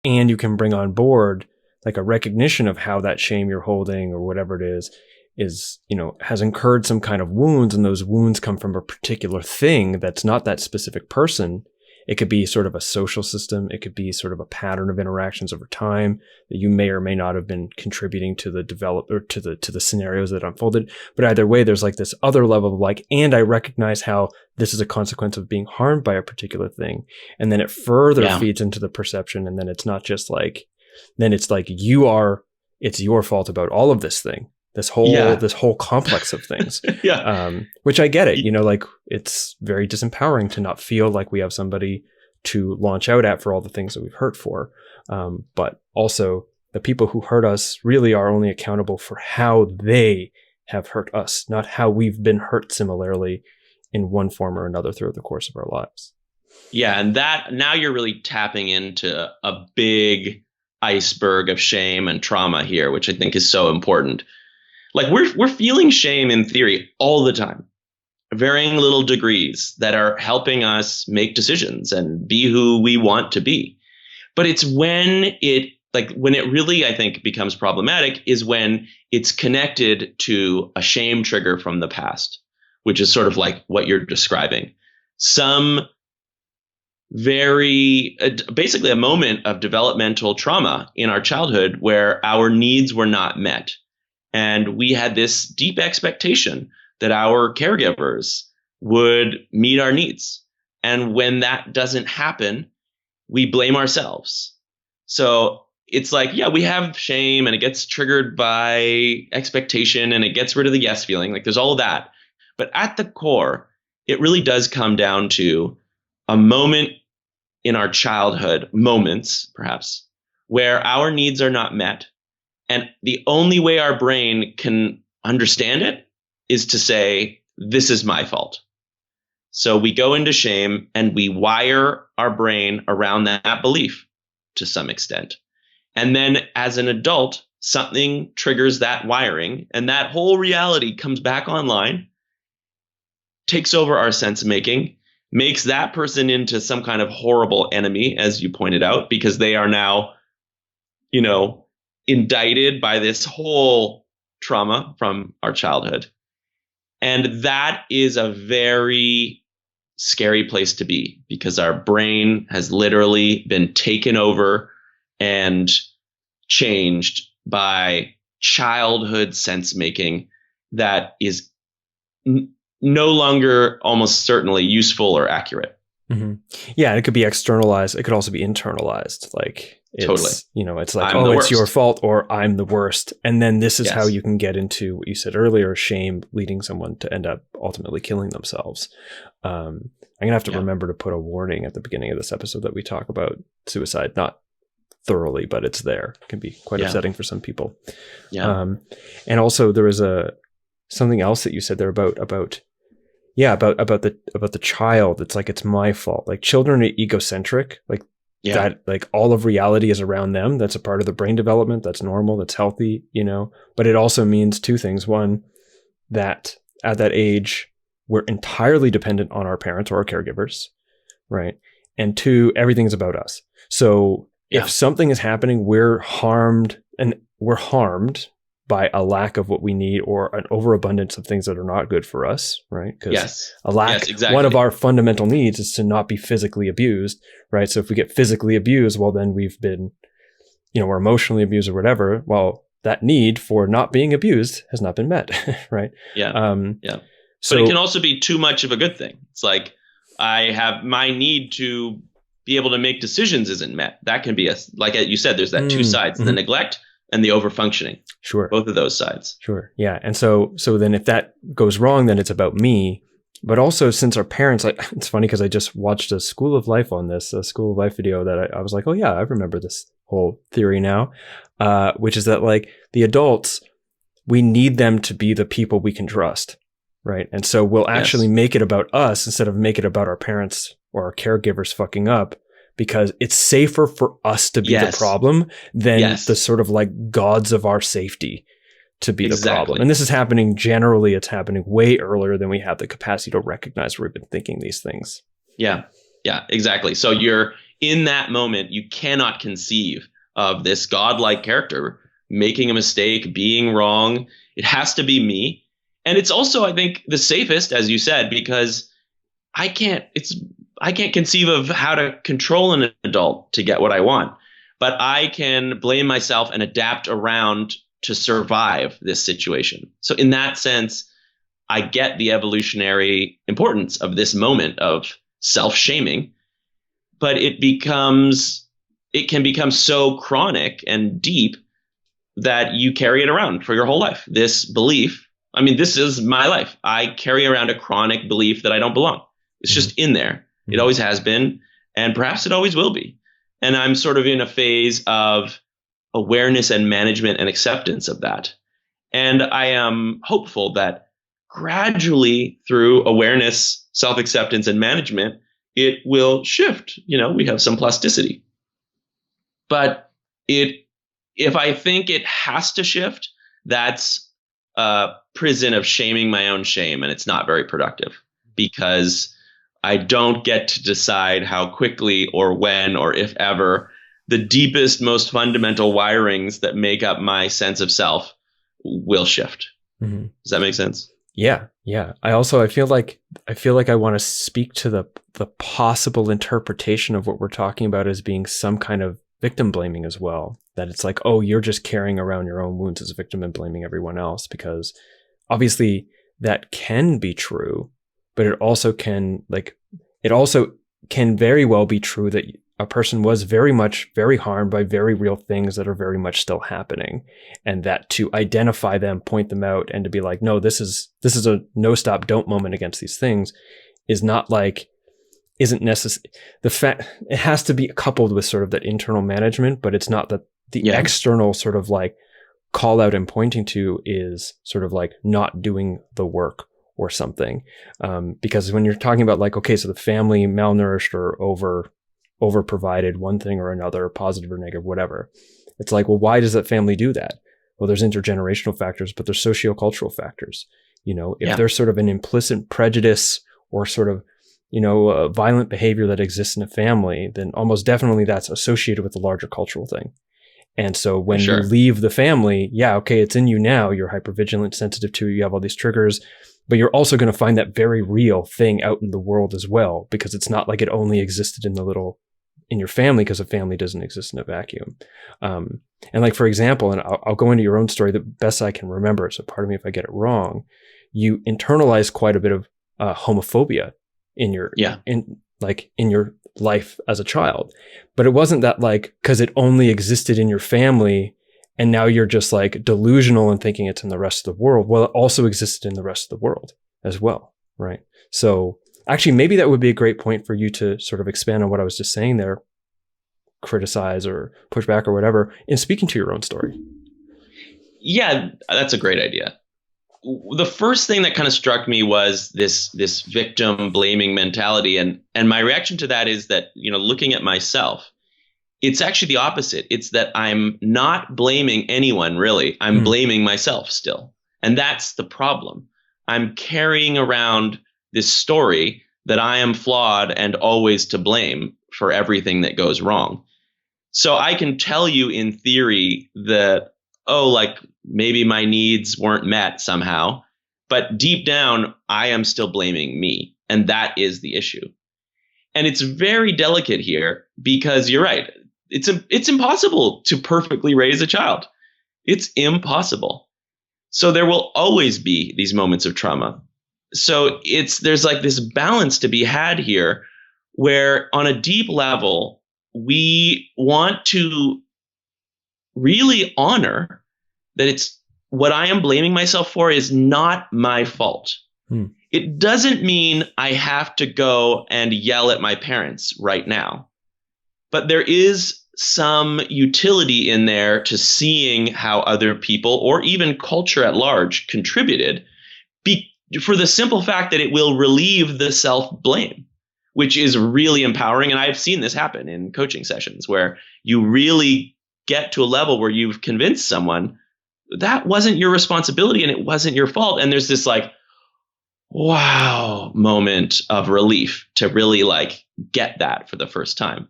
and you can bring on board like a recognition of how that shame you're holding or whatever it is, has incurred some kind of wounds, and those wounds come from a particular thing that's not that specific person. It could be sort of a social system. It could be sort of a pattern of interactions over time that you may or may not have been contributing to the to the scenarios that unfolded. But either way, there's like this other level of like, and I recognize how this is a consequence of being harmed by a particular thing. And then it further feeds into the perception. And then it's not just like, then it's like it's your fault about all of this thing. This whole complex of things, which I get it, like it's very disempowering to not feel like we have somebody to launch out at for all the things that we've hurt for. But also the people who hurt us really are only accountable for how they have hurt us, not how we've been hurt similarly in one form or another throughout the course of our lives. Yeah. And that now you're really tapping into a big iceberg of shame and trauma here, which I think is so important. Like we're feeling shame in theory all the time, varying little degrees that are helping us make decisions and be who we want to be. But it's when it really, I think, becomes problematic is when it's connected to a shame trigger from the past, which is sort of like what you're describing. Some basically a moment of developmental trauma in our childhood where our needs were not met. And we had this deep expectation that our caregivers would meet our needs. And when that doesn't happen, we blame ourselves. So it's like, we have shame and it gets triggered by expectation and it gets rid of the yes feeling. Like there's all of that. But at the core, it really does come down to a moment in our childhood, moments perhaps, where our needs are not met. And the only way our brain can understand it is to say, this is my fault. So we go into shame and we wire our brain around that belief to some extent. And then as an adult, something triggers that wiring and that whole reality comes back online, takes over our sense making, makes that person into some kind of horrible enemy, as you pointed out, because they are now, indicted by this whole trauma from our childhood. And that is a very scary place to be because our brain has literally been taken over and changed by childhood sense making that is no longer almost certainly useful or accurate. Mm-hmm. Yeah, and it could be externalized. It could also be internalized. Like totally, it's like, it's your fault or I'm the worst. And then this is how you can get into what you said earlier, shame leading someone to end up ultimately killing themselves. I'm gonna have to remember to put a warning at the beginning of this episode that we talk about suicide, not thoroughly, but it's there. It can be quite upsetting for some people. Yeah. And also there was something else that you said there about the child. It's like, it's my fault. Like children are egocentric, that, like all of reality is around them. That's a part of the brain development. That's normal. That's healthy, but it also means two things. One, that at that age, we're entirely dependent on our parents or our caregivers. Right. And two, everything's about us. So if something is happening, we're harmed by a lack of what we need or an overabundance of things that are not good for us, right? Because one of our fundamental needs is to not be physically abused, right? So if we get physically abused, well, then we've been, we're emotionally abused or whatever. Well, that need for not being abused has not been met, right? Yeah. So, but it can also be too much of a good thing. It's like, I have my need to be able to make decisions isn't met. That can be like you said, there's that two sides, the neglect and the overfunctioning. Sure. Both of those sides. Sure. Yeah. And so then if that goes wrong, then it's about me. But also since our parents, it's funny because I just watched a School of Life on this, a School of Life video that I was like, oh yeah, I remember this whole theory now, which is that like the adults, we need them to be the people we can trust. Right. And so we'll actually make it about us instead of make it about our parents or our caregivers fucking up, because it's safer for us to be the problem than the sort of like gods of our safety to be the problem. And this is happening generally. It's happening way earlier than we have the capacity to recognize where we've been thinking these things. Yeah. Yeah, exactly. So you're in that moment, you cannot conceive of this godlike character making a mistake, being wrong. It has to be me. And it's also, I think, the safest, as you said, because I can't conceive of how to control an adult to get what I want, but I can blame myself and adapt around to survive this situation. So in that sense, I get the evolutionary importance of this moment of self-shaming, but it can become so chronic and deep that you carry it around for your whole life. This belief, I mean, this is my life. I carry around a chronic belief that I don't belong. It's just in there. It always has been, and perhaps it always will be. And I'm sort of in a phase of awareness and management and acceptance of that. And I am hopeful that gradually through awareness, self-acceptance, and management, it will shift. We have some plasticity. But if I think it has to shift, that's a prison of shaming my own shame, and it's not very productive because I don't get to decide how quickly or when or if ever the deepest, most fundamental wirings that make up my sense of self will shift. Mm-hmm. Does that make sense? Yeah. I feel like I want to speak to the possible interpretation of what we're talking about as being some kind of victim blaming as well. That it's like, oh, you're just carrying around your own wounds as a victim and blaming everyone else, because obviously that can be true, but it also can very well be true that a person was very harmed by very real things that are very much still happening. And that to identify them, point them out, and to be like, no, this is a no stop, don't moment against these things isn't necessary. The fact it has to be coupled with sort of that internal management, but it's not that the external sort of like call out and pointing to is sort of like not doing the work or something. Because when you're talking about like, okay, so the family malnourished or over provided one thing or another, positive or negative, whatever. It's like, well, why does that family do that? Well, there's intergenerational factors, but there's sociocultural factors. If there's sort of an implicit prejudice or sort of, violent behavior that exists in a family, then almost definitely that's associated with the larger cultural thing. And so when you leave the family, okay, it's in you now. You're hypervigilant, sensitive to it. You have all these triggers, but you're also going to find that very real thing out in the world as well, because it's not like it only existed in your family, because a family doesn't exist in a vacuum. And like, for example, and I'll go into your own story the best I can remember. So pardon me if I get it wrong. You internalize quite a bit of homophobia in your life as a child, but it wasn't that like, because it only existed in your family and now you're just like delusional and thinking it's in the rest of the world. Well, it also existed in the rest of the world as well, right? So actually, maybe that would be a great point for you to sort of expand on what I was just saying there, criticize or push back or whatever, in speaking to your own story. Yeah, that's a great idea. The first thing that kind of struck me was this victim blaming mentality. And my reaction to that is that, looking at myself, it's actually the opposite. It's that I'm not blaming anyone, really. I'm blaming myself still. And that's the problem. I'm carrying around this story that I am flawed and always to blame for everything that goes wrong. So I can tell you in theory that, maybe my needs weren't met somehow, but deep down, I am still blaming me. And that is the issue. And it's very delicate here because you're right. It's impossible to perfectly raise a child. It's impossible. So there will always be these moments of trauma. So there's like this balance to be had here where on a deep level, we want to really honor that it's what I am blaming myself for is not my fault. It doesn't mean I have to go and yell at my parents right now, but there is some utility in there to seeing how other people or even culture at large contributed for the simple fact that it will relieve the self-blame, which is really empowering. And I've seen this happen in coaching sessions where you really get to a level where you've convinced someone that wasn't your responsibility and it wasn't your fault. And there's this like, wow moment of relief to really like get that for the first time.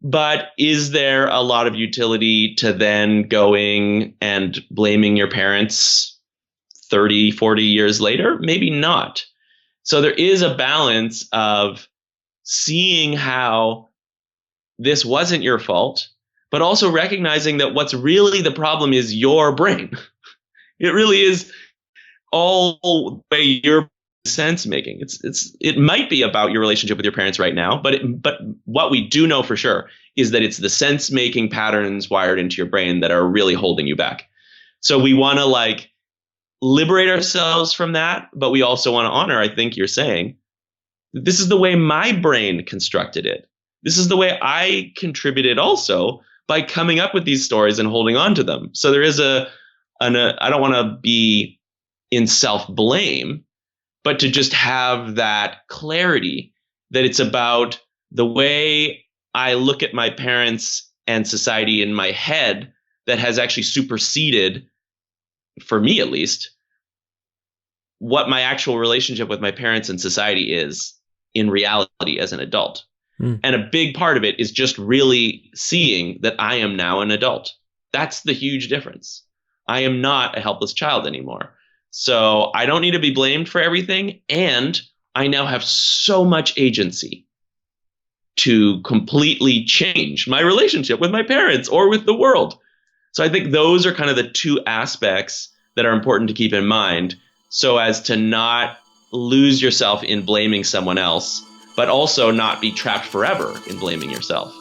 But is there a lot of utility to then going and blaming your parents 30, 40 years later? Maybe not. So there is a balance of seeing how this wasn't your fault, but also recognizing that what's really the problem is your brain. It really is all the way your sense making. It might be about your relationship with your parents right now, but what we do know for sure is that it's the sense making patterns wired into your brain that are really holding you back. So we want to like liberate ourselves from that, but we also want to honor, I think you're saying, this is the way my brain constructed it. This is the way I contributed also by coming up with these stories and holding on to them. So there is I don't want to be in self-blame, but to just have that clarity that it's about the way I look at my parents and society in my head that has actually superseded, for me at least, what my actual relationship with my parents and society is in reality as an adult. And a big part of it is just really seeing that I am now an adult. That's the huge difference. I am not a helpless child anymore. So I don't need to be blamed for everything. And I now have so much agency to completely change my relationship with my parents or with the world. So I think those are kind of the two aspects that are important to keep in mind, so as to not lose yourself in blaming someone else, but also not be trapped forever in blaming yourself.